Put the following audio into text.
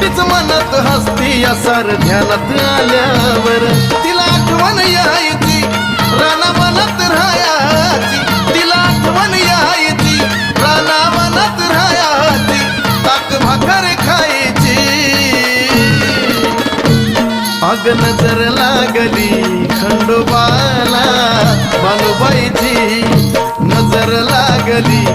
एकटीच मनात हसती असार ध्यानात आल्यावर तिला आठवण यायची राना मनात राहायची तिला आठवण यायची राना मनात राहायची ताक भाकर खायची अग नजर लागली खंडोबाला बानुबाईची नजर लागली